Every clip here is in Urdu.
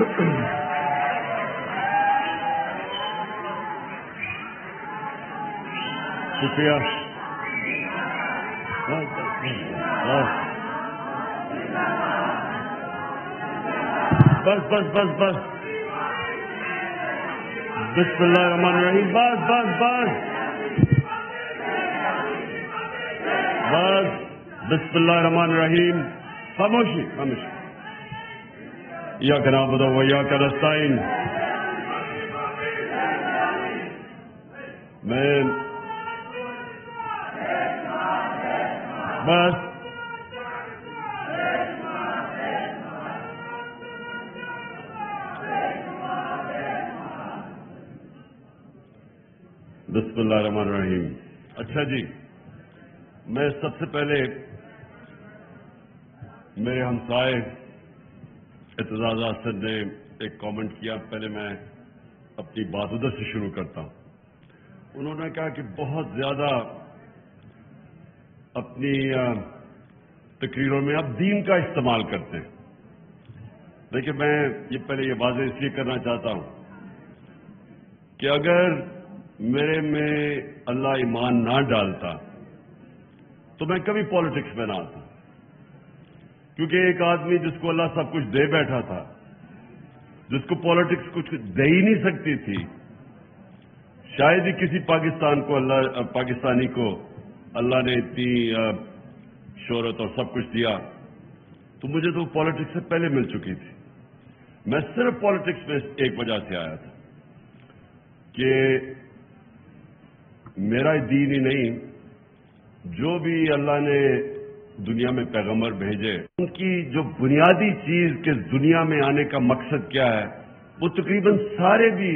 شکریہ. بس بس بس بس. بسم اللہ الرحمن الرحیم. بس بس بس بس. بسم اللہ الرحمن الرحیم. خاموشی خاموشی. ایاک نعبد و ایاک نستعین. میں بس بسم اللہ الرحمن الرحیم. اچھا جی، میں سب سے پہلے میرے ہمسائے اعتزاز حسن نے ایک کامنٹ کیا. پہلے میں اپنی بات ادھر سے شروع کرتا ہوں. انہوں نے کہا کہ بہت زیادہ اپنی تقریروں میں آپ دین کا استعمال کرتے ہیں. دیکھیں، میں یہ پہلے یہ واضح اس لیے کرنا چاہتا ہوں کہ اگر میرے میں اللہ ایمان نہ ڈالتا تو میں کبھی پالیٹکس میں نہ آتا. کیونکہ ایک آدمی جس کو اللہ سب کچھ دے بیٹھا تھا، جس کو پالیٹکس کچھ دے ہی نہیں سکتی تھی، شاید ہی کسی پاکستانی کو اللہ نے اتنی شہرت اور سب کچھ دیا. تو مجھے تو پالیٹکس سے پہلے مل چکی تھی. میں صرف پالیٹکس میں ایک وجہ سے آیا تھا کہ میرا دین ہی نہیں، جو بھی اللہ نے دنیا میں پیغمبر بھیجے، ان کی جو بنیادی چیز کہ دنیا میں آنے کا مقصد کیا ہے، وہ تقریباً سارے بھی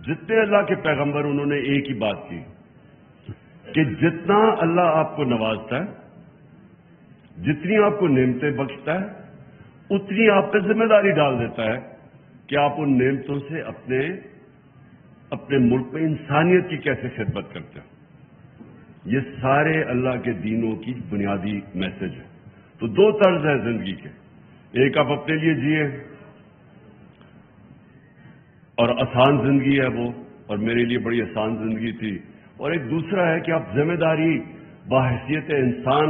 جتنے اللہ کے پیغمبر، انہوں نے ایک ہی بات کی کہ جتنا اللہ آپ کو نوازتا ہے، جتنی آپ کو نعمتیں بخشتا ہے، اتنی آپ پہ ذمہ داری ڈال دیتا ہے کہ آپ ان نعمتوں سے اپنے ملک میں انسانیت کی کیسے خدمت کرتے ہیں. یہ سارے اللہ کے دینوں کی بنیادی میسج ہے. تو دو طرز ہیں زندگی کے. ایک آپ اپنے لیے جیے اور آسان زندگی ہے وہ، اور میرے لیے بڑی آسان زندگی تھی. اور ایک دوسرا ہے کہ آپ ذمہ داری باحیثیت انسان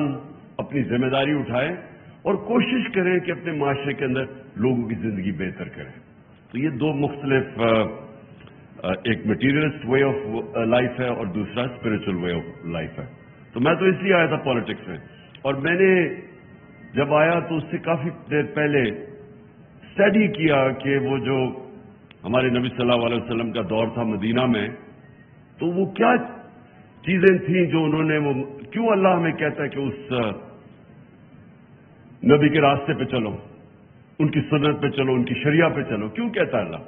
اپنی ذمہ داری اٹھائیں اور کوشش کریں کہ اپنے معاشرے کے اندر لوگوں کی زندگی بہتر کریں. تو یہ دو مختلف، ایک میٹیریلسٹ وے آف لائف ہے اور دوسرا اسپرچل وے آف لائف ہے. تو میں تو اس لیے آیا تھا پالیٹکس میں. اور میں نے جب آیا تو اس سے کافی دیر پہلے اسٹڈی کیا کہ وہ جو ہمارے نبی صلی اللہ علیہ وسلم کا دور تھا مدینہ میں، تو وہ کیا چیزیں تھیں جو انہوں نے، وہ کیوں اللہ ہمیں کہتا ہے کہ اس نبی کے راستے پہ چلو، ان کی سنت پہ چلو، ان کی شریعہ پہ چلو، کیوں کہتا ہے اللہ؟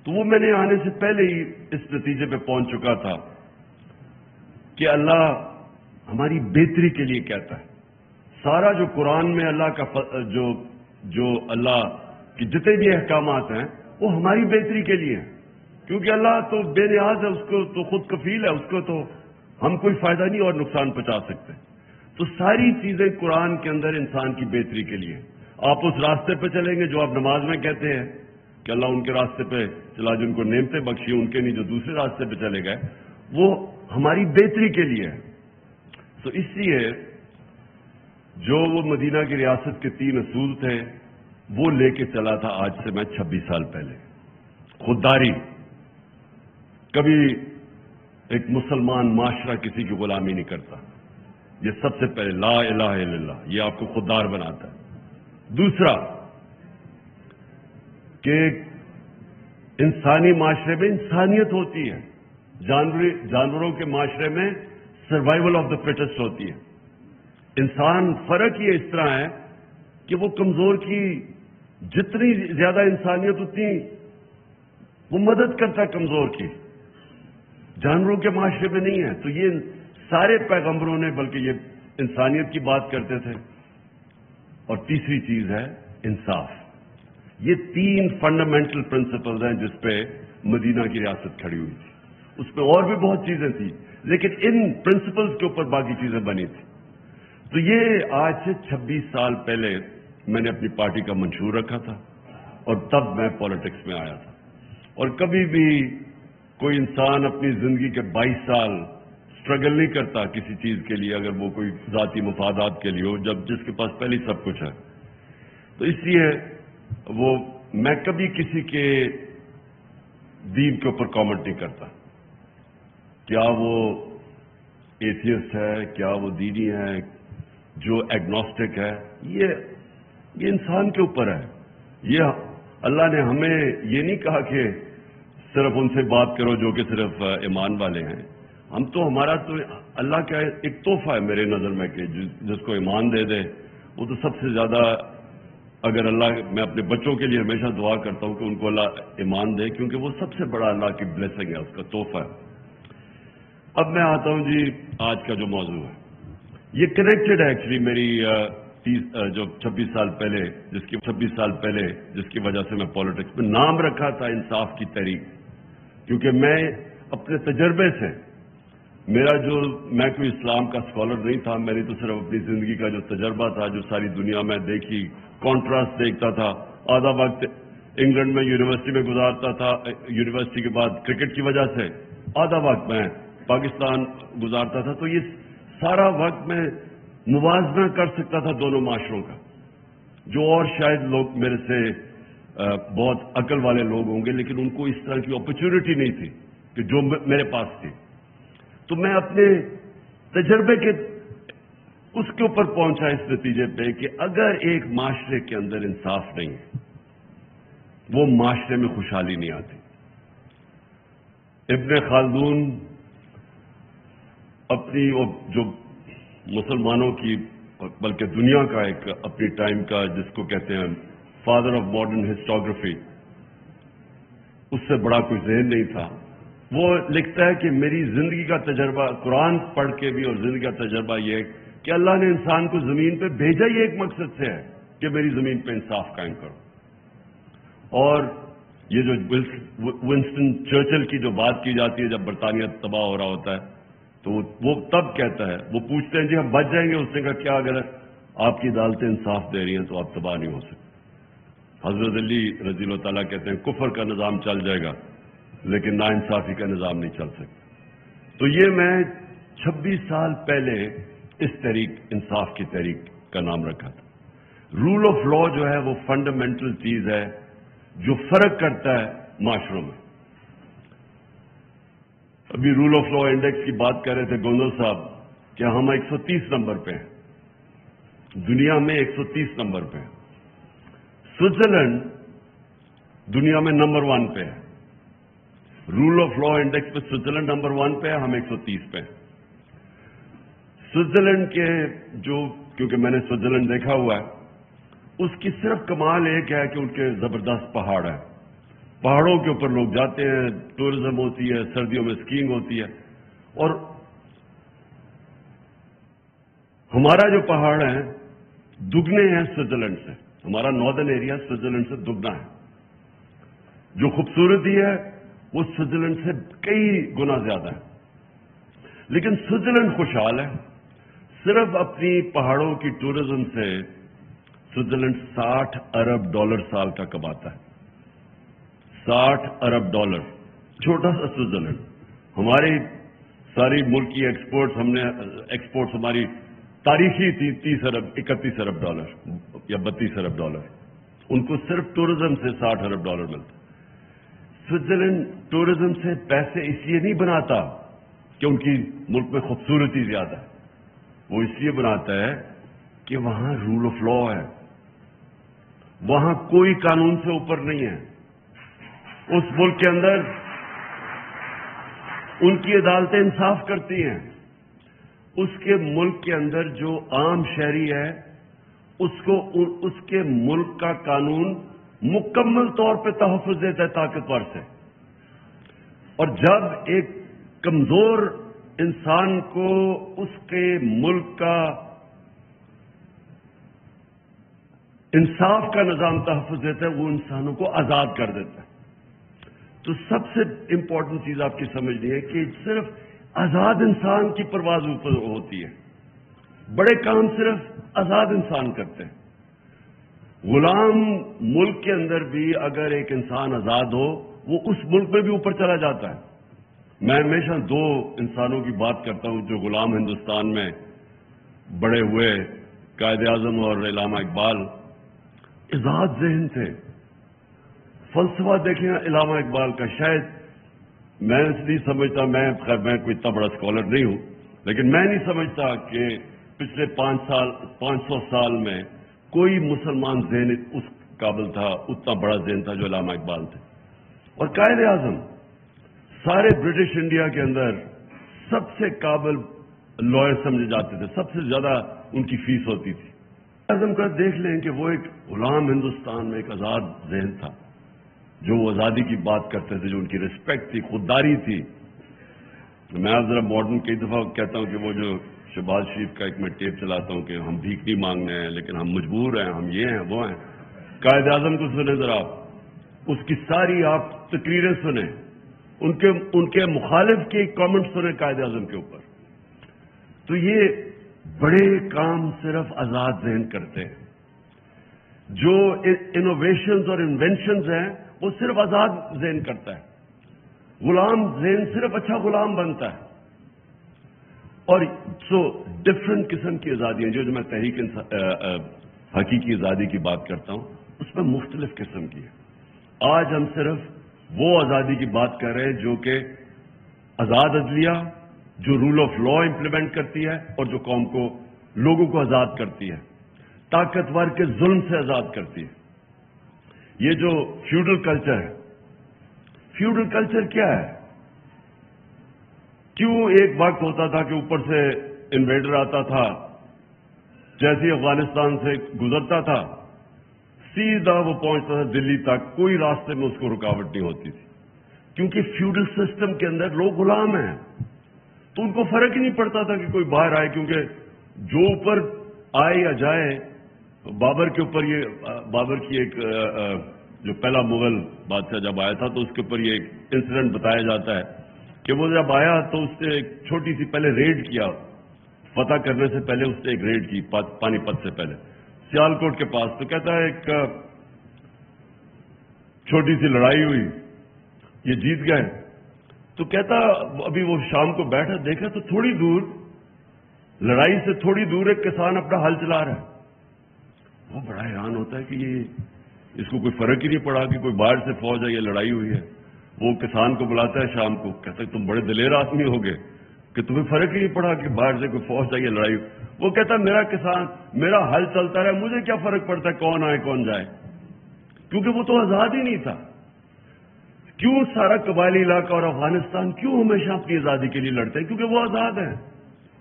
تو وہ میں نے آنے سے پہلے ہی اس نتیجے پہ پہنچ چکا تھا کہ اللہ ہماری بہتری کے لیے کہتا ہے. سارا جو قرآن میں اللہ کا جو اللہ کے جتنے بھی احکامات ہیں وہ ہماری بہتری کے لیے ہیں. کیونکہ اللہ تو بے نیاز ہے، اس کو تو خود کفیل ہے، اس کو تو ہم کوئی فائدہ نہیں اور نقصان پہنچا سکتے. تو ساری چیزیں قرآن کے اندر انسان کی بہتری کے لیے. آپ اس راستے پہ چلیں گے جو آپ نماز میں کہتے ہیں کہ اللہ ان کے راستے پہ چلا جن کو نعمتیں بخشی، ان کے نہیں جو دوسرے راستے پہ چلے گئے، وہ ہماری بہتری کے لیے ہے. تو اس لیے جو وہ مدینہ کی ریاست کے 3 اصول تھے وہ لے کے چلا تھا آج سے میں 26 سال پہلے. خودداری، کبھی ایک مسلمان معاشرہ کسی کی غلامی نہیں کرتا. یہ سب سے پہلے لا الہ الا اللہ، یہ آپ کو خوددار بناتا ہے. دوسرا کہ انسانی معاشرے میں انسانیت ہوتی ہے، جانوروں کے معاشرے میں سروائیول آف دا فٹسٹ ہوتی ہے. انسان فرق یہ اس طرح ہے کہ وہ کمزور کی جتنی زیادہ انسانیت اتنی وہ مدد کرتا ہے کمزور کی. جانوروں کے معاشرے میں نہیں ہے. تو یہ سارے پیغمبروں نے بلکہ یہ انسانیت کی بات کرتے تھے. اور تیسری چیز ہے انصاف. یہ 3 فنڈامنٹل پرنسپلز ہیں جس پہ مدینہ کی ریاست کھڑی ہوئی تھی. اس پہ اور بھی بہت چیزیں تھیں لیکن ان پرنسپلز کے اوپر باقی چیزیں بنی تھی. تو یہ آج سے 26 سال پہلے میں نے اپنی پارٹی کا منشور رکھا تھا اور تب میں پالیٹکس میں آیا تھا. اور کبھی بھی کوئی انسان اپنی زندگی کے 22 سال اسٹرگل نہیں کرتا کسی چیز کے لیے اگر وہ کوئی ذاتی مفادات کے لیے ہو، جب جس کے پاس پہلے سب کچھ ہے. تو اس لیے میں کبھی کسی کے دین کے اوپر کامنٹ نہیں کرتا. کیا وہ ایتھیسٹ ہے، کیا وہ دینی ہے، جو ایگنوسٹک ہے، یہ انسان کے اوپر ہے. یہ اللہ نے ہمیں یہ نہیں کہا کہ صرف ان سے بات کرو جو کہ صرف ایمان والے ہیں. ہمارا تو اللہ کا ایک تحفہ ہے میرے نظر میں کہ جس کو ایمان دے دے وہ تو سب سے زیادہ. اگر میں اپنے بچوں کے لیے ہمیشہ دعا کرتا ہوں کہ ان کو اللہ ایمان دے، کیونکہ وہ سب سے بڑا اللہ کی بلیسنگ ہے، اس کا تحفہ ہے. اب میں آتا ہوں جی آج کا جو موضوع ہے، یہ کنیکٹڈ ہے ایکچولی میری جو 26 سال پہلے جس کی وجہ سے میں پالیٹکس میں نام رکھا تھا انصاف کی تحریک. کیونکہ میں اپنے تجربے سے میں کوئی اسلام کا اسکالر نہیں تھا، میں نے تو صرف اپنی زندگی کا جو تجربہ تھا، جو ساری دنیا میں دیکھی، کانٹراسٹ دیکھتا تھا. آدھا وقت انگلینڈ میں یونیورسٹی میں گزارتا تھا، یونیورسٹی کے بعد کرکٹ کی وجہ سے آدھا وقت میں پاکستان گزارتا تھا. تو یہ سارا وقت میں موازنہ کر سکتا تھا دونوں معاشروں کا، جو اور شاید لوگ میرے سے بہت عقل والے لوگ ہوں گے لیکن ان کو اس طرح کی اپرچونٹی نہیں تھی کہ جو میرے پاس تھی. تو میں اپنے تجربے کے اس کے اوپر پہنچا اس نتیجے پہ کہ اگر ایک معاشرے کے اندر انصاف نہیں ہے وہ معاشرے میں خوشحالی نہیں آتی. ابن خلدون اپنی جو مسلمانوں کی بلکہ دنیا کا ایک اپنی ٹائم کا جس کو کہتے ہیں فادر آف ماڈرن ہسٹوگرافی، اس سے بڑا کوئی ذہن نہیں تھا. وہ لکھتا ہے کہ میری زندگی کا تجربہ قرآن پڑھ کے بھی اور زندگی کا تجربہ یہ ہے کہ اللہ نے انسان کو زمین پہ بھیجا ہی ایک مقصد سے ہے کہ میری زمین پہ انصاف قائم کرو. اور یہ جو ونسٹن چرچل کی جو بات کی جاتی ہے جب برطانیہ تباہ ہو رہا ہوتا ہے تو وہ تب کہتا ہے، وہ پوچھتے ہیں جی ہم بچ جائیں گے، اس نے کہا کیا اگر آپ کی عدالتیں انصاف دے رہی ہیں تو آپ تباہ نہیں ہو سکتے. حضرت علی رضی اللہ تعالیٰ کہتے ہیں کفر کا نظام چل جائے گا لیکن ناانصافی کا نظام نہیں چل سکتا. تو یہ میں 26 سال پہلے اس تحریک انصاف کی تحریک کا نام رکھا تھا. رول آف لا جو ہے وہ فنڈامنٹل چیز ہے جو فرق کرتا ہے معاشروں میں. ابھی رول آف لا انڈیکس کی بات کر رہے تھے گوندل صاحب کہ ہم 130 نمبر پہ ہیں، دنیا میں 130 نمبر پہ ہیں. سوئٹزرلینڈ دنیا میں نمبر 1 پہ ہے. رول آف لا انڈیکس پہ سوئٹزرلینڈ نمبر 1 پہ ہے، ہم 130 پہ ہیں. سوئٹزرلینڈ کے کیونکہ میں نے سوئٹزرلینڈ دیکھا ہوا ہے، اس کی صرف کمال ایک ہے کہ ان کے زبردست پہاڑ ہیں. پہاڑوں کے اوپر لوگ جاتے ہیں، ٹورزم ہوتی ہے، سردیوں میں اسکیئنگ ہوتی ہے. اور ہمارا جو پہاڑ ہیں دگنے ہیں سوئٹزرلینڈ سے. ہمارا ناردرن ایریا سوئٹزرلینڈ سے دگنا ہے. جو خوبصورتی ہے وہ سوئٹزرلینڈ سے کئی گنا زیادہ ہے. لیکن سوئٹزرلینڈ خوشحال ہے. صرف اپنی پہاڑوں کی ٹورزم سے سوئٹزرلینڈ $60 ارب سال کا کماتا ہے. $60 ارب. چھوٹا سا سوئٹزرلینڈ. ہماری ساری ملک کی ایکسپورٹس ہماری تاریخی تھی $30 ارب 31 ارب یا $32 ارب. ان کو صرف ٹورزم سے $60 ارب ملتا. سوئٹزرلینڈ ٹورزم سے پیسے اس لیے نہیں بناتا کہ ان کی ملک میں خوبصورتی زیادہ ہے، وہ اس لیے بناتا ہے کہ وہاں رول آف لا ہے. وہاں کوئی قانون سے اوپر نہیں ہے. اس ملک کے اندر ان کی عدالتیں انصاف کرتی ہیں. اس کے ملک کے اندر جو عام شہری ہے اس کو اس کے ملک کا قانون مکمل طور پہ تحفظ دیتا ہے طاقتور سے. اور جب ایک کمزور انسان کو اس کے ملک کا انصاف کا نظام تحفظ دیتا ہے وہ انسانوں کو آزاد کر دیتا ہے. تو سب سے امپورٹنٹ چیز آپ کی سمجھنی ہے کہ صرف آزاد انسان کی پرواز ہوتی ہے. بڑے کام صرف آزاد انسان کرتے ہیں. غلام ملک کے اندر بھی اگر ایک انسان آزاد ہو وہ اس ملک میں بھی اوپر چلا جاتا ہے۔ میں ہمیشہ دو انسانوں کی بات کرتا ہوں جو غلام ہندوستان میں بڑے ہوئے، قائد اعظم اور علامہ اقبال۔ آزاد ذہن تھے، فلسفہ دیکھیں علامہ اقبال کا، شاید میں اس لیے سمجھتا، میں کوئی اتنا بڑا اسکالر نہیں ہوں، لیکن میں نہیں سمجھتا کہ پچھلے 500 سال میں کوئی مسلمان ذہن اس قابل تھا، اتنا بڑا ذہن تھا جو علامہ اقبال تھے۔ اور قائد اعظم سارے برٹش انڈیا کے اندر سب سے قابل لائر سمجھے جاتے تھے، سب سے زیادہ ان کی فیس ہوتی تھی۔ اعظم کا دیکھ لیں کہ وہ ایک غلام ہندوستان میں ایک آزاد ذہن تھا، جو وہ آزادی کی بات کرتے تھے، جو ان کی رسپیکٹ تھی، خودداری تھی۔ میں اب ذرا ماڈرن کئی دفعہ کہتا ہوں کہ وہ جو شہباز شریف کا ایک میں ٹیپ چلاتا ہوں کہ ہم بھیک نہیں مانگنے ہیں لیکن ہم مجبور ہیں، ہم یہ ہیں وہ ہیں۔ قائد اعظم کو سنیں ذرا، اس کی ساری آپ تقریریں سنیں، ان کے مخالف کے کامنٹ سنیں قائد اعظم کے اوپر، تو یہ بڑے کام صرف آزاد ذہن کرتے ہیں۔ جو انوویشنز اور انوینشنز ہیں وہ صرف آزاد ذہن کرتا ہے۔ غلام ذہن صرف اچھا غلام بنتا ہے۔ اور سو ڈفرنٹ قسم کی آزادیاں، جو میں تحریک حقیقی آزادی کی بات کرتا ہوں، اس میں مختلف قسم کی ہے۔ آج ہم صرف وہ آزادی کی بات کر رہے ہیں جو کہ آزاد عدلیہ، جو رول آف لا امپلیمنٹ کرتی ہے اور جو قوم کو، لوگوں کو آزاد کرتی ہے، طاقتور کے ظلم سے آزاد کرتی ہے۔ یہ جو فیوڈل کلچر ہے، فیوڈل کلچر کیا ہے؟ کیوں ایک وقت ہوتا تھا کہ اوپر سے انویڈر آتا تھا، جیسے افغانستان سے گزرتا تھا سیدھا وہ پہنچتا تھا دلی تک، کوئی راستے میں اس کو رکاوٹ نہیں ہوتی تھی، کیونکہ فیوڈل سسٹم کے اندر لوگ غلام ہیں، تو ان کو فرق ہی نہیں پڑتا تھا کہ کوئی باہر آئے، کیونکہ جو اوپر آئے یا جائے۔ بابر کے اوپر بابر کی ایک جو پہلا مغل بادشاہ جب آیا تھا تو اس کے اوپر یہ ایک انسیڈنٹ بتایا جاتا ہے کہ وہ جب آیا تو اس نے ایک چھوٹی سی پہلے ریڈ کیا، فتح کرنے سے پہلے اس نے ایک ریڈ کی پانی پت سے پہلے سیالکوٹ کے پاس، تو کہتا ہے ایک چھوٹی سی لڑائی ہوئی، یہ جیت گئے، تو کہتا ابھی وہ شام کو بیٹھا دیکھا تو تھوڑی دور، لڑائی سے تھوڑی دور ایک کسان اپنا ہل چلا رہا ہے۔ وہ بڑا حیران ہوتا ہے کہ یہ اس کو کوئی فرق ہی نہیں پڑا کہ کوئی باہر سے فوج ہے یا لڑائی ہوئی ہے۔ وہ کسان کو بلاتا ہے شام کو، کہتا ہے تم بڑے دلیر آدمی ہو گئے کہ تمہیں فرق ہی نہیں پڑا کہ باہر سے کوئی فوج ہے یا لڑائی ہوئی۔ وہ کہتا ہے میرا کسان، میرا ہل چلتا رہا، مجھے کیا فرق پڑتا ہے کون آئے کون جائے، کیونکہ وہ تو آزاد ہی نہیں تھا۔ کیوں سارا قبائلی علاقہ اور افغانستان کیوں ہمیشہ اپنی آزادی کے لیے لڑتے ہیں؟ کیونکہ وہ آزاد ہیں۔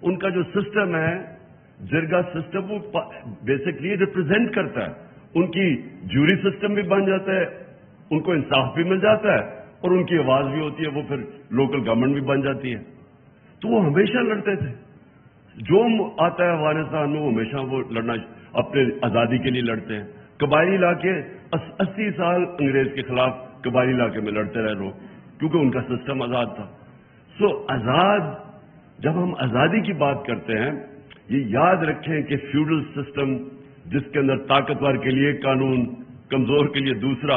ان کا جو سسٹم ہے، جرگا سسٹم، وہ بیسکلی ریپرزینٹ کرتا ہے، ان کی جوری سسٹم بھی بن جاتا ہے، ان کو انصاف بھی مل جاتا ہے اور ان کی آواز بھی ہوتی ہے، وہ پھر لوکل گورنمنٹ بھی بن جاتی ہے۔ تو وہ ہمیشہ لڑتے تھے، جو آتا ہے افغانستان میں وہ ہمیشہ وہ لڑنا اپنے آزادی کے لیے لڑتے ہیں۔ قبائلی علاقے 80 سال انگریز کے خلاف قبائلی علاقے میں لڑتے رہے لوگ، کیونکہ ان کا سسٹم آزاد تھا۔ سو آزاد، جب ہم آزادی کی بات کرتے ہیں، یہ یاد رکھیں کہ فیوڈل سسٹم جس کے اندر طاقتور کے لیے قانون، کمزور کے لیے دوسرا،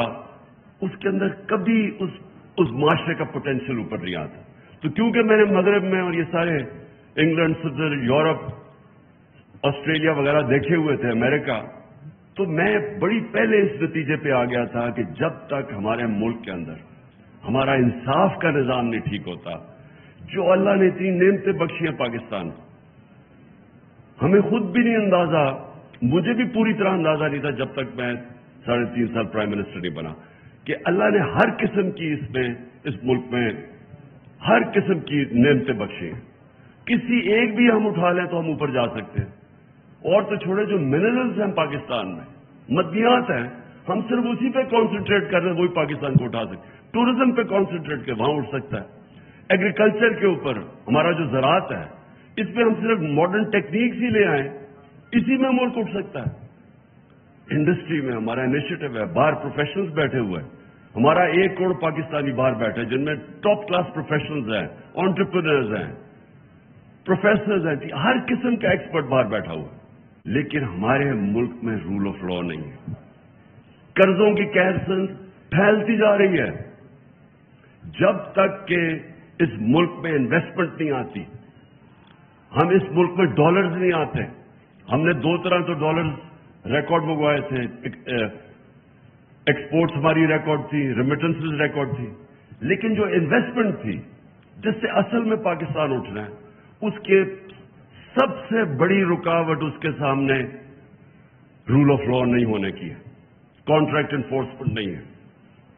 اس کے اندر کبھی اس معاشرے کا پوٹینشیل اوپر نہیں آتا۔ تو کیونکہ میں نے مغرب میں اور یہ سارے انگلینڈ، صدر، یورپ، آسٹریلیا وغیرہ دیکھے ہوئے تھے، امریکہ، تو میں بڑی پہلے اس نتیجے پہ آ گیا تھا کہ جب تک ہمارے ملک کے اندر ہمارا انصاف کا نظام نہیں ٹھیک ہوتا، جو اللہ نے اتنی نعمتیں بخشی ہیں پاکستان کو، ہمیں خود بھی نہیں اندازہ، مجھے بھی پوری طرح اندازہ نہیں تھا جب تک میں 3.5 سال پرائم منسٹر نہیں بنا، کہ اللہ نے ہر قسم کی اس ملک میں ہر قسم کی نعمتیں بخشی ہیں۔ کسی ایک بھی ہم اٹھا لیں تو ہم اوپر جا سکتے ہیں، اور تو چھوڑے جو منرلز ہیں پاکستان میں، مدنیات ہیں، ہم صرف اسی پہ کانسنٹریٹ کر رہے ہیں، وہی پاکستان کو اٹھا سکتے۔ ٹورزم پہ کانسنٹریٹ کر وہاں اٹھ سکتا ہے۔ ایگریکلچر کے اوپر ہمارا جو زراعت ہے، اس پہ ہم صرف ماڈرن ٹیکنیکس ہی لے آئیں، اسی میں ملک اٹھ سکتا ہے۔ انڈسٹری میں ہمارا انیشیٹو ہے، باہر پروفیشنلز بیٹھے ہوئے ہیں، ہمارا 1 کروڑ پاکستانی باہر بیٹھے جن میں ٹاپ کلاس پروفیشنلز ہیں، انٹرپرینرز ہیں، پروفیسرز ہیں، ہر قسم کا ایکسپرٹ باہر بیٹھا ہوا ہے، لیکن ہمارے ملک میں رول آف لا نہیں ہے۔ قرضوں کی قہر پھیلتی جا رہی ہے. جب تک کہ اس ملک میں انویسٹمنٹ نہیں آتی، ہم اس ملک میں ڈالرز نہیں آتے. ہم نے 2 طرح تو ڈالرز ریکارڈ منگوائے تھے. ایکسپورٹس ہماری ریکارڈ تھی، ریمیٹنسز ریکارڈ تھی، لیکن جو انویسٹمنٹ تھی جس سے اصل میں پاکستان اٹھنا ہے، اس کے سب سے بڑی رکاوٹ اس کے سامنے رول آف لا نہیں ہونے کی ہے، کانٹریکٹ انفورسمنٹ نہیں ہے.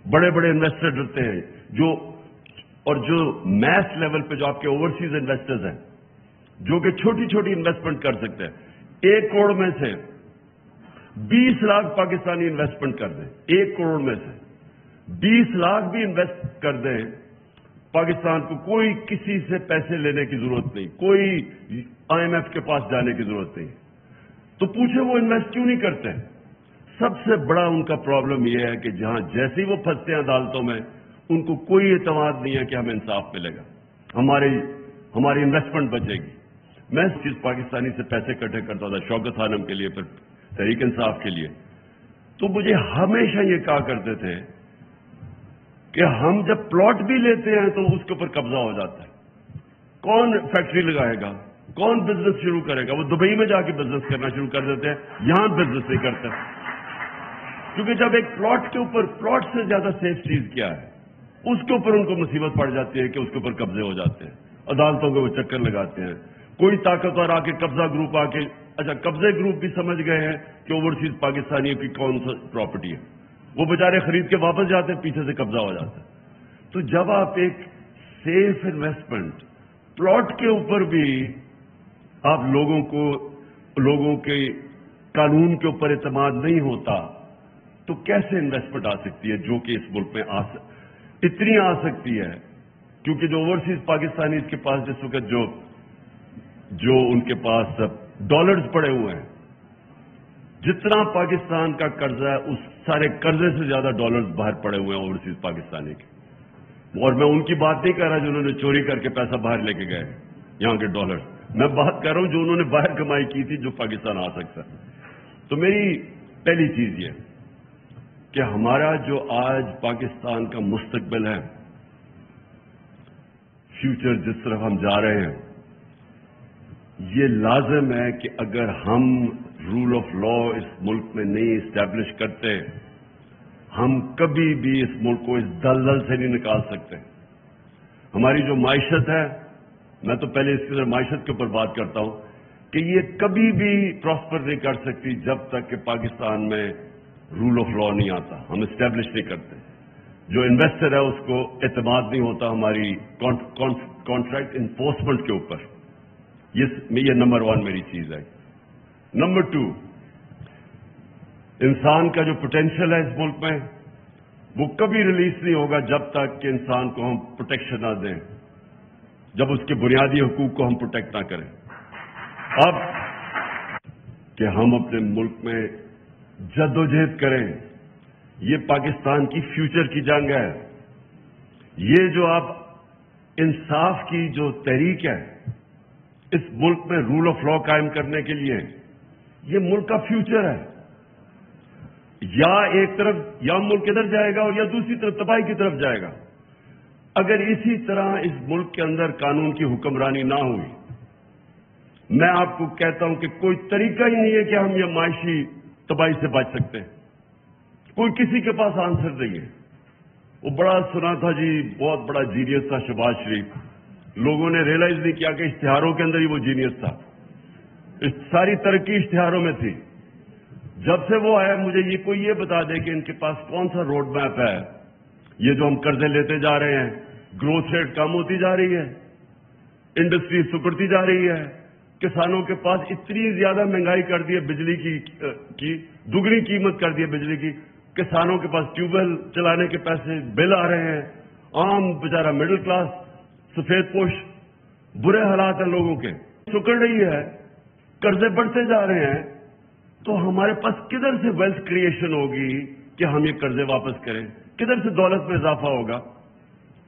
بڑے بڑے انویسٹر ڈرتے ہیں جو میس لیول پہ جو آپ کے اوورسیز انویسٹرز ہیں، جو کہ چھوٹی چھوٹی انویسٹمنٹ کر سکتے ہیں. 1 کروڑ میں سے 20 لاکھ پاکستانی انویسٹمنٹ کر دیں. 1 کروڑ میں سے 20 لاکھ بھی انویسٹ کر دیں، پاکستان کو کوئی کسی سے پیسے لینے کی ضرورت نہیں، کوئی IMF کے پاس جانے کی ضرورت نہیں. تو پوچھے وہ انویسٹ کیوں نہیں کرتے؟ سب سے بڑا ان کا پرابلم یہ ہے کہ جہاں جیسے ہی وہ پھنستے ہیں عدالتوں میں، ان کو کوئی اعتماد نہیں ہے کہ ہمیں انصاف ملے گا، ہماری انویسٹمنٹ بچے گی. میں اس چیز پاکستانی سے پیسے اکٹھے کرتا تھا شوکت خانم کے لیے، پھر تحریک انصاف کے لیے. تو مجھے ہمیشہ یہ کہا کرتے تھے کہ ہم جب پلاٹ بھی لیتے ہیں تو اس کے اوپر قبضہ ہو جاتا ہے. کون فیکٹری لگائے گا؟ کون بزنس شروع کرے گا؟ وہ دبئی میں جا کے بزنس کرنا شروع کر دیتے ہیں، یہاں بزنس نہیں کرتے. کیونکہ جب ایک پلاٹ کے اوپر، پلاٹ سے زیادہ سیف چیز کیا ہے، اس کے اوپر ان کو مصیبت پڑ جاتی ہے کہ اس کے اوپر قبضے ہو جاتے ہیں. عدالتوں کے وہ چکر لگاتے ہیں. کوئی طاقتور آ کے قبضہ گروپ آ کے، اچھا قبضے گروپ بھی سمجھ گئے ہیں کہ اوورسیز پاکستانیوں کی کون سا پراپرٹی ہے، وہ بیچارے خرید کے واپس جاتے ہیں، پیچھے سے قبضہ ہو جاتا ہے. تو جب آپ ایک سیف انویسٹمنٹ پلاٹ کے اوپر بھی آپ لوگوں کے قانون کے اوپر اعتماد نہیں ہوتا، تو کیسے انویسٹمنٹ آ سکتی ہے جو کہ اس ملک میں اتنی آ سکتی ہے؟ کیونکہ جو اوورسیز پاکستانی اس کے پاس جس وقت جو ان کے پاس ڈالرز پڑے ہوئے ہیں، جتنا پاکستان کا قرضہ ہے اس سارے قرضے سے زیادہ ڈالرز باہر پڑے ہوئے ہیں اوورسیز پاکستانی کے. اور میں ان کی بات نہیں کر رہا جنہوں نے چوری کر کے پیسہ باہر لے کے گئے یہاں کے ڈالر، میں بات کر رہا ہوں جو انہوں نے باہر کمائی کی تھی جو پاکستان آ سکتا. تو میری پہلی چیز یہ کہ ہمارا جو آج پاکستان کا مستقبل ہے، فیوچر جس طرف ہم جا رہے ہیں، یہ لازم ہے کہ اگر ہم رول آف لا اس ملک میں نہیں اسٹیبلش کرتے، ہم کبھی بھی اس ملک کو اس دلدل سے نہیں نکال سکتے. ہماری جو معیشت ہے، میں تو پہلے اس کی معیشت کے اوپر بات کرتا ہوں کہ یہ کبھی بھی پراسپر نہیں کر سکتی جب تک کہ پاکستان میں رول آف لا نہیں آتا، ہم اسٹیبلش نہیں کرتے. جو انویسٹر ہے اس کو اعتماد نہیں ہوتا ہماری کانٹریکٹ انفورسمنٹ کے اوپر. یہ نمبر 1 میری چیز ہے. نمبر 2، انسان کا جو پوٹینشیل ہے اس ملک میں وہ کبھی ریلیز نہیں ہوگا جب تک کہ انسان کو ہم پروٹیکشن نہ دیں، جب اس کے بنیادی حقوق کو ہم پروٹیکٹ نہ کریں. اب کہ ہم اپنے ملک میں جدوجہد کریں، یہ پاکستان کی فیوچر کی جنگ ہے. یہ جو آپ انصاف کی جو تحریک ہے اس ملک میں رول آف لا قائم کرنے کے لیے، یہ ملک کا فیوچر ہے. یا ایک طرف یا ملک ادھر جائے گا اور یا دوسری طرف تباہی کی طرف جائے گا. اگر اسی طرح اس ملک کے اندر قانون کی حکمرانی نہ ہوئی، میں آپ کو کہتا ہوں کہ کوئی طریقہ ہی نہیں ہے کہ ہم یہ معاشی تباہی سے بچ سکتے ہیں. کوئی کسی کے پاس آنسر نہیں ہے. وہ بڑا سنا تھا جی، بہت بڑا جینیس تھا شہباز شریف. لوگوں نے ریئلائز نہیں کیا کہ اشتہاروں کے اندر ہی وہ جینیس تھا. ساری ترقی اشتہاروں میں تھی. جب سے وہ آیا مجھے یہ بتا دے کہ ان کے پاس کون سا روڈ میپ ہے. یہ جو ہم قرضے لیتے جا رہے ہیں، گروتھ ریٹ کم ہوتی جا رہی ہے، انڈسٹری سکڑتی جا رہی ہے، کسانوں کے پاس اتنی زیادہ مہنگائی کر دی ہے، بجلی کی دگنی قیمت کر دی ہے بجلی کی. کسانوں کے پاس ٹیوب ویل چلانے کے پیسے بل آ رہے ہیں. عام بیچارہ مڈل کلاس سفید پوش برے حالات ہیں لوگوں کے، سکڑ رہی ہے، قرضے بڑھتے جا رہے ہیں. تو ہمارے پاس کدھر سے ویلتھ کریشن ہوگی کہ ہم یہ قرضے واپس کریں؟ کدھر سے دولت میں اضافہ ہوگا؟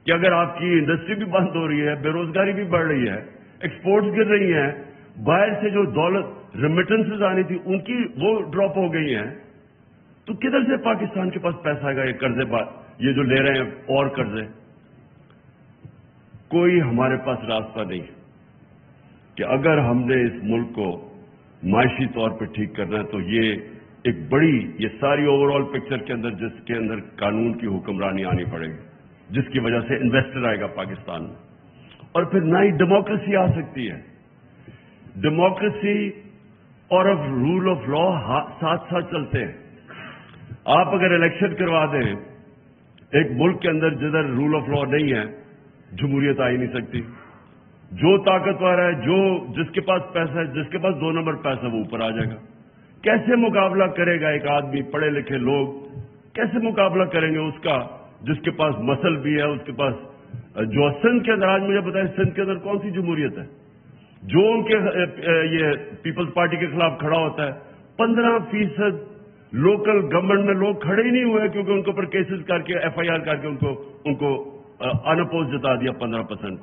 کہ اگر آپ کی انڈسٹری بھی بند ہو رہی ہے، بے روزگاری بھی بڑھ رہی ہے، ایکسپورٹس گر رہی ہیں، باہر سے جو دولت ریمیٹنسز آنی تھی ان کی وہ ڈراپ ہو گئی ہیں، تو کدھر سے پاکستان کے پاس پیسہ آئے گا یہ قرضے یہ جو لے رہے ہیں اور قرضے؟ کوئی ہمارے پاس راستہ نہیں کہ اگر ہم نے اس ملک کو معاشی طور پہ ٹھیک کرنا ہے تو یہ ایک بڑی یہ ساری اوور آل پکچر کے اندر جس کے اندر قانون کی حکمرانی آنی پڑے گی جس کی وجہ سے انویسٹر آئے گا پاکستان میں، اور پھر نہ ہی ڈیموکریسی آ سکتی ہے۔ ڈیموکریسی اور اب رول آف لا ساتھ ساتھ چلتے ہیں۔ آپ اگر الیکشن کروا دیں ایک ملک کے اندر جدھر رول آف لا نہیں ہے، جمہوریت آ ہی نہیں سکتی۔ جو طاقتور ہے، جس کے پاس پیسہ ہے، جس کے پاس 2 نمبر پیسہ، وہ اوپر آ جائے گا۔ کیسے مقابلہ کرے گا ایک آدمی، پڑھے لکھے لوگ کیسے مقابلہ کریں گے اس کا جس کے پاس مسل بھی ہے، اس کے پاس جو سندھ کے اندر، آج مجھے بتائیں سندھ کے اندر کون سی جمہوریت ہے؟ جو ان کے یہ پیپلز پارٹی کے خلاف کھڑا ہوتا ہے 15% لوکل گورنمنٹ میں لوگ کھڑے ہی نہیں ہوئے کیونکہ ان کے اوپر کیسز کر کے FIR کر کے ان کو انپوز جتا دیا 15%۔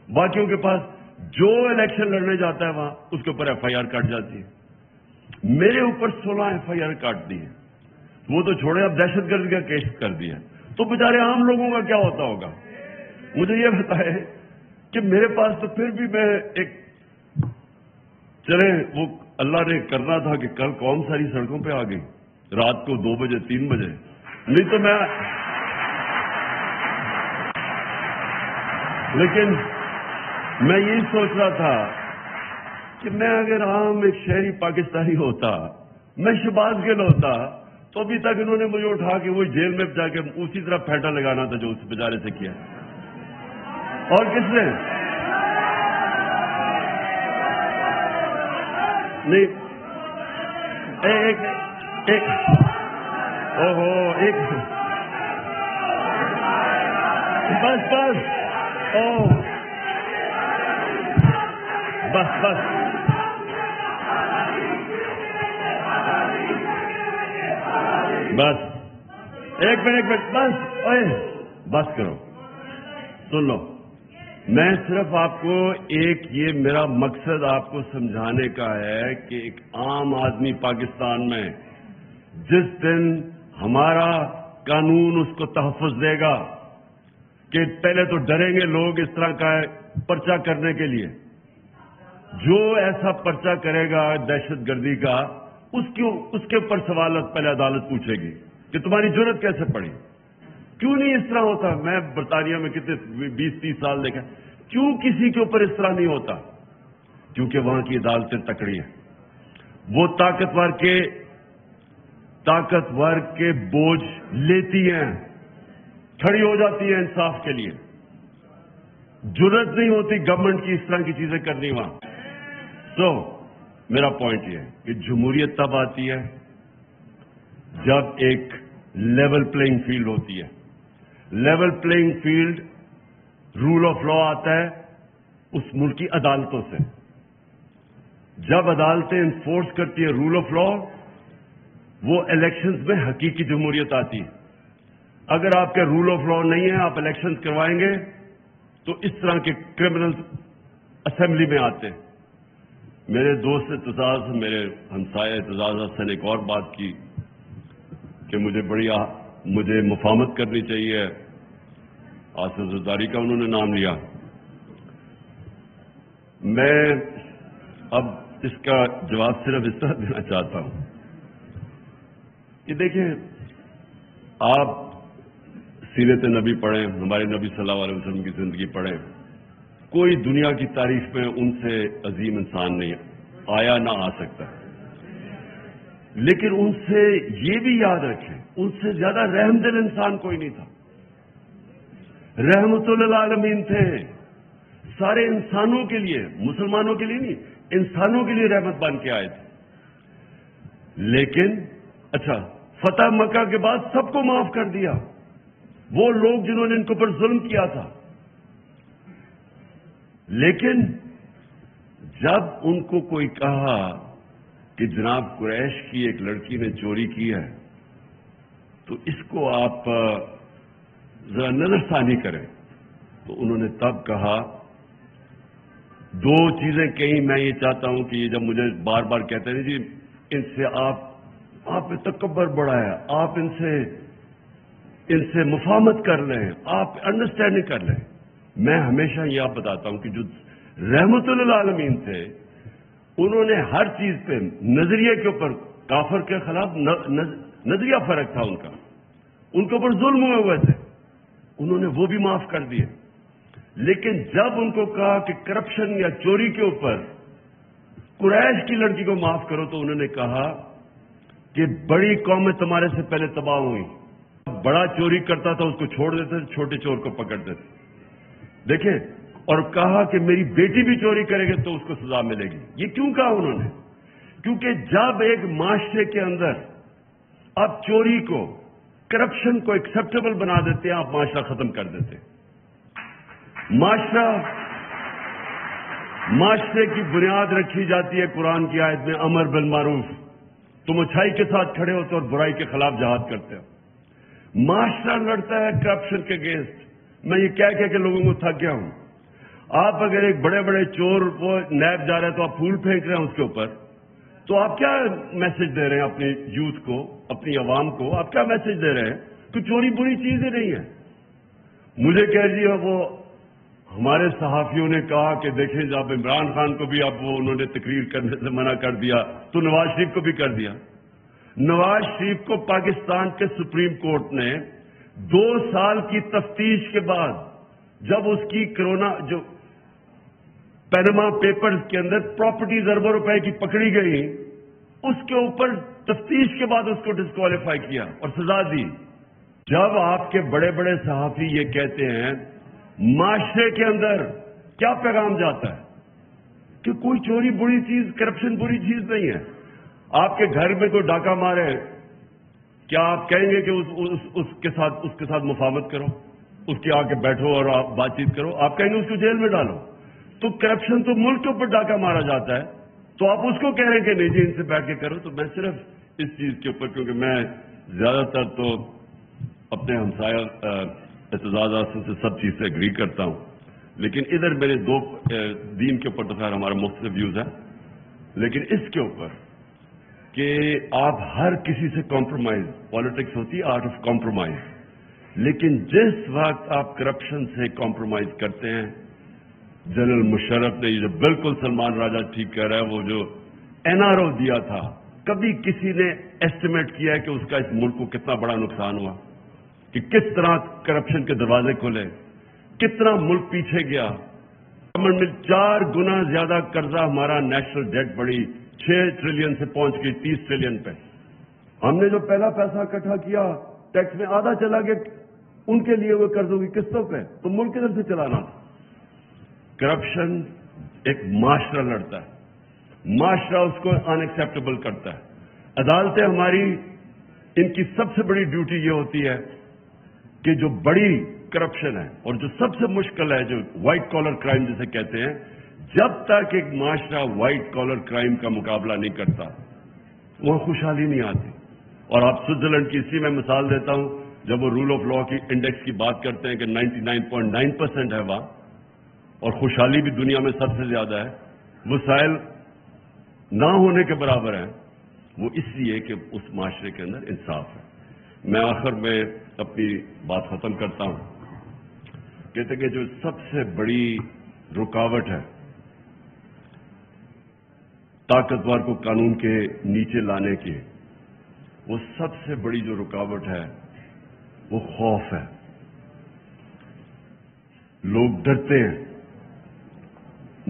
باقیوں کے پاس جو الیکشن لڑنے جاتا ہے وہاں اس کے اوپر FIR کاٹ جاتی ہے۔ میرے اوپر 16 FIR کاٹ دی ہے، وہ تو چھوڑے، اب دہشت گردی کا کیس کر دیا، تو بیچارے عام لوگوں کا کیا ہوتا ہوگا؟ مجھے یہ بتائے کہ میرے پاس تو پھر بھی میں ایک چلے وہ اللہ نے کرنا تھا کہ کل قوم ساری سڑکوں پہ آ گئی رات کو 2 بجے 3 بجے، نہیں تو لیکن میں یہی سوچ رہا تھا کہ میں اگر عام ایک شہری پاکستانی ہوتا، میں شہباز گل ہوتا، تو ابھی تک انہوں نے مجھے اٹھا کے وہ جیل میں جا کے اسی طرح پھیٹا لگانا تھا جو اس بیچارے سے کیا۔ اور کس نے نہیں بس ایک منٹ بس کرو، سن لو۔ میں صرف آپ کو یہ میرا مقصد آپ کو سمجھانے کا ہے کہ ایک عام آدمی پاکستان میں جس دن ہمارا قانون اس کو تحفظ دے گا کہ پہلے تو ڈریں گے لوگ اس طرح کا پرچہ کرنے کے لیے، جو ایسا پرچہ کرے گا دہشت گردی کا اس کے اوپر سوالات پہلے عدالت پوچھے گی کہ تمہاری جرت کیسے پڑی، کیوں نہیں اس طرح ہوتا؟ میں برطانیہ میں کتنے 20-30 سال دیکھا، کیوں کسی کے اوپر اس طرح نہیں ہوتا؟ کیونکہ وہاں کی عدالتیں تکڑی ہیں، وہ طاقتور کے بوجھ لیتی ہیں، کھڑی ہو جاتی ہیں انصاف کے لیے، جرت نہیں ہوتی گورنمنٹ کی اس طرح کی چیزیں کرنی وہاں۔ میرا پوائنٹ یہ ہے کہ جمہوریت تب آتی ہے جب ایک لیول پلینگ فیلڈ ہوتی ہے۔ Level playing field rule of law آتا ہے اس ملک کی عدالتوں سے۔ جب عدالتیں انفورس کرتی ہیں رول آف لا، وہ الیکشنز میں حقیقی جمہوریت آتی ہے۔ اگر آپ کے رول آف لا نہیں ہے، آپ الیکشنز کروائیں گے تو اس طرح کے کرمنلز اسمبلی میں آتے ہیں۔ میرے دوست اعتزاز، میرے ہمسائے اعتزاز حسن نے ایک اور بات کی کہ مجھے مفاہمت کرنی چاہیے، آصف زرداری کا انہوں نے نام لیا۔ میں اب اس کا جواب صرف اس طرح دینا چاہتا ہوں کہ دیکھیں، آپ سیرت نبی پڑھیں، ہمارے نبی صلی اللہ علیہ وسلم کی زندگی پڑھیں، کوئی دنیا کی تاریخ میں ان سے عظیم انسان نہیں آیا، نہ آ سکتا، لیکن ان سے یہ بھی یاد رکھیں ان سے زیادہ رحم دل انسان کوئی نہیں تھا۔ رحمت للعالمین تھے، سارے انسانوں کے لیے، مسلمانوں کے لیے نہیں، انسانوں کے لیے رحمت بن کے آئے تھے۔ لیکن فتح مکہ کے بعد سب کو معاف کر دیا، وہ لوگ جنہوں نے ان کے اوپر ظلم کیا تھا۔ لیکن جب ان کو کوئی کہا کہ جناب قریش کی ایک لڑکی نے چوری کی ہے تو اس کو آپ ذرا نظر ثانی کریں، تو انہوں نے تب کہا، 2 چیزیں کہیں، میں یہ چاہتا ہوں کہ یہ جب مجھے بار بار کہتے ہیں جی ان سے آپ آپ نے تکبر بڑھایا، آپ ان سے مفاہمت کر لیں، آپ انڈرسٹینڈنگ کر لیں۔ میں ہمیشہ یہ آپ بتاتا ہوں کہ جو رحمت للعالمین تھے انہوں نے ہر چیز پہ نظریے کے اوپر کافر کے خلاف نظریہ فرق تھا ان کے اوپر ظلم ہوئے ہوئے تھے، انہوں نے وہ بھی معاف کر دیے۔ لیکن جب ان کو کہا کہ کرپشن یا چوری کے اوپر قریش کی لڑکی کو معاف کرو تو انہوں نے کہا کہ بڑی قومیں تمہارے سے پہلے تباہ ہوئی، بڑا چوری کرتا تھا اس کو چھوڑ دیتے تھے، چھوٹے چور کو پکڑتے تھے۔ دیکھیں، اور کہا کہ میری بیٹی بھی چوری کرے گی تو اس کو سزا ملے گی۔ یہ کیوں کہا انہوں نے؟ کیونکہ جب ایک معاشرے کے اندر آپ چوری کو، کرپشن کو ایکسیپٹیبل بنا دیتے ہیں، آپ معاشرہ ختم کر دیتے ہیں۔ معاشرے کی بنیاد رکھی جاتی ہے قرآن کی آیت میں، امر بالمعروف، تم اچھائی کے ساتھ کھڑے ہوتے اور برائی کے خلاف جہاد کرتے ہو۔ معاشرہ لڑتا ہے کرپشن کے اگینسٹ۔ میں یہ کہہ کہ لوگوں کو تھک گیا ہوں۔ آپ اگر ایک بڑے بڑے چور وہ نیب جا رہے ہیں تو آپ پھول پھینک رہے ہیں اس کے اوپر، تو آپ کیا میسج دے رہے ہیں اپنی یوتھ کو، اپنی عوام کو؟ آپ کیا میسج دے رہے ہیں کہ چوری بری چیز ہی نہیں ہے؟ مجھے کہہ دیا وہ ہمارے صحافیوں نے کہا کہ دیکھیں جب عمران خان کو بھی اب وہ انہوں نے تقریر کرنے سے منع کر دیا تو نواز شریف کو بھی کر دیا۔ نواز شریف کو پاکستان کے سپریم کورٹ نے 2 سال کی تفتیش کے بعد، جب اس کی کرونا جو پینما پیپرز کے اندر پراپرٹیز اربوں روپے کی پکڑی گئی، اس کے اوپر تفتیش کے بعد اس کو ڈسکوالیفائی کیا اور سزا دی۔ جب آپ کے بڑے بڑے صحافی یہ کہتے ہیں، معاشرے کے اندر کیا پیغام جاتا ہے کہ کوئی چوری بری چیز، کرپشن بری چیز نہیں ہے۔ آپ کے گھر میں کوئی ڈاکہ مارے، کیا آپ کہیں گے کہ اس کے ساتھ مفاہمت کرو، اس کے آ کے بیٹھو اور آپ بات چیت کرو؟ آپ کہیں گے اس کو جیل میں ڈالو؟ تو کرپشن تو ملک کے اوپر ڈاکہ مارا جاتا ہے، تو آپ اس کو کہہ رہے ہیں کہ نہیں جی ان سے بیٹھ کے کرو۔ تو میں صرف اس چیز کے اوپر، کیونکہ میں زیادہ تر تو اپنے ہمسایہ اعتزاز سے سب چیز سے اگری کرتا ہوں، لیکن ادھر میرے دین کے اوپر تو خیر ہمارا مختلف ویوز ہیں، لیکن اس کے اوپر کہ آپ ہر کسی سے کمپرومائز، پالیٹکس ہوتی ہے آرٹ آف کمپرومائز، لیکن جس وقت آپ کرپشن سے کمپرومائز کرتے ہیں، جنرل مشرف نے یہ جو بالکل سلمان راجہ ٹھیک کہہ رہا ہے، وہ جو NRO دیا تھا، کبھی کسی نے ایسٹیمیٹ کیا ہے کہ اس کا اس ملک کو کتنا بڑا نقصان ہوا، کہ کس طرح کرپشن کے دروازے کھلے، کتنا ملک پیچھے گیا؟ گورنمنٹ میں 4 گنا زیادہ قرضہ، ہمارا نیشنل ڈیٹ بڑی 6 ٹریلین سے پہنچ گئی 30 ٹریلین پہ۔ ہم نے جو پہلا پیسہ اکٹھا کیا ٹیکس میں آدھا چلا گیا ان کے لیے وہ قرضوں کی قسطوں پہ، تو ملک کدھر سے چلانا تھا؟ کرپشن ایک معاشرہ لڑتا ہے، معاشرہ اس کو ان ایکسیپٹیبل کرتا ہے۔ عدالتیں ہماری، ان کی سب سے بڑی ڈیوٹی یہ ہوتی ہے کہ جو بڑی کرپشن ہے اور جو سب سے مشکل ہے، جو وائٹ کالر کرائم جسے کہتے ہیں، جب تک ایک معاشرہ وائٹ کالر کرائم کا مقابلہ نہیں کرتا وہاں خوشحالی نہیں آتی۔ اور آپ سوئٹزرلینڈ کی اسی میں مثال دیتا ہوں، جب وہ رول آف لا کی انڈیکس کی بات کرتے ہیں کہ 99.9% ہے وہاں، اور خوشحالی بھی دنیا میں سب سے زیادہ ہے، وسائل نہ ہونے کے برابر ہیں، وہ اس لیے کہ اس معاشرے کے اندر انصاف ہے۔ میں آخر میں اپنی بات ختم کرتا ہوں، کہتے کہ جو سب سے بڑی رکاوٹ ہے طاقتور کو قانون کے نیچے لانے کی، وہ سب سے بڑی جو رکاوٹ ہے وہ خوف ہے۔ لوگ ڈرتے ہیں،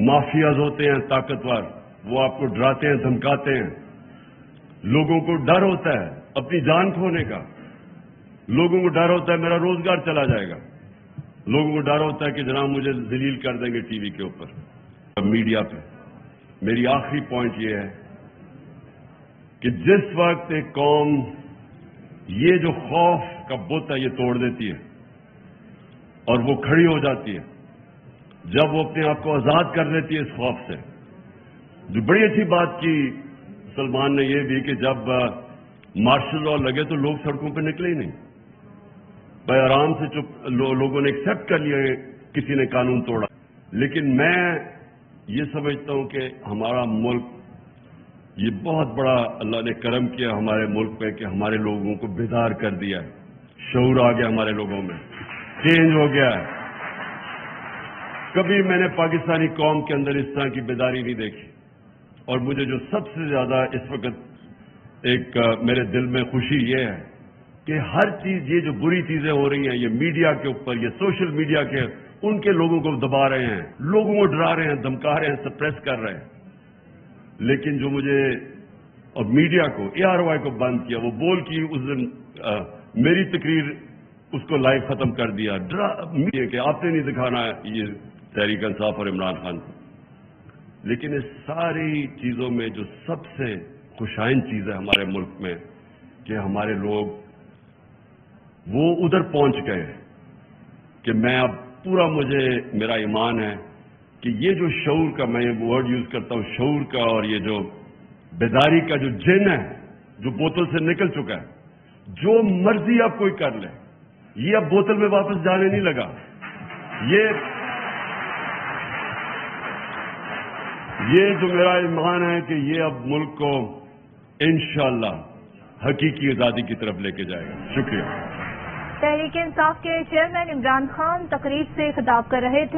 مافیاز ہوتے ہیں طاقتور، وہ آپ کو ڈراتے ہیں، دھمکاتے ہیں۔ لوگوں کو ڈر ہوتا ہے اپنی جان کھونے کا، لوگوں کو ڈر ہوتا ہے میرا روزگار چلا جائے گا، لوگوں کو ڈر ہوتا ہے کہ جناب مجھے ذلیل کر دیں گے ٹی وی کے اوپر، میڈیا پہ۔ میری آخری پوائنٹ یہ ہے کہ جس وقت ایک قوم یہ جو خوف کا بت ہے یہ توڑ دیتی ہے اور وہ کھڑی ہو جاتی ہے، جب وہ اپنے آپ کو آزاد کر لیتی ہے اس خوف سے، جو بڑی اچھی بات کی سلمان نے یہ بھی کہ جب مارشل لا لگے تو لوگ سڑکوں پہ نکلے ہی نہیں، بھائی آرام سے چپ، لوگوں نے ایکسپٹ کر لیا کسی نے قانون توڑا۔ لیکن میں یہ سمجھتا ہوں کہ ہمارا ملک یہ بہت بڑا اللہ نے کرم کیا ہمارے ملک پہ کہ ہمارے لوگوں کو بیدار کر دیا ہے، شعور آ گیا ہمارے لوگوں میں، چینج ہو گیا ہے۔ کبھی میں نے پاکستانی قوم کے اندر اس طرح کی بیداری نہیں دیکھی، اور مجھے جو سب سے زیادہ اس وقت ایک میرے دل میں خوشی یہ ہے کہ ہر چیز، یہ جو بری چیزیں ہو رہی ہیں، یہ میڈیا کے اوپر، یہ سوشل میڈیا کے، ان کے لوگوں کو دبا رہے ہیں، لوگوں کو ڈرا رہے ہیں، دھمکا رہے ہیں، سپریس کر رہے ہیں۔ لیکن جو مجھے اور میڈیا کو، ARY کو بند کیا، وہ بول کی اس دن میری تقریر اس کو لائیو ختم کر دیا، کہ آپ نے نہیں دکھانا یہ تحریک انصاف اور عمران خان کو۔ لیکن اس ساری چیزوں میں جو سب سے خوشائن چیز ہے ہمارے ملک میں کہ ہمارے لوگ وہ ادھر پہنچ گئے کہ میں اب پورا، مجھے میرا ایمان ہے کہ یہ جو شعور کا، میں یہ ورڈ یوز کرتا ہوں شعور کا، اور یہ جو بیداری کا جو جن ہے جو بوتل سے نکل چکا ہے، جو مرضی آپ کوئی کر لے، یہ اب بوتل میں واپس جانے نہیں لگا۔ یہ جو میرا ایمان ہے کہ یہ اب ملک کو انشاءاللہ حقیقی آزادی کی طرف لے کے جائے گا۔ شکریہ۔ تحریک انصاف کے چیئرمین عمران خان تقریب سے خطاب کر رہے تھے۔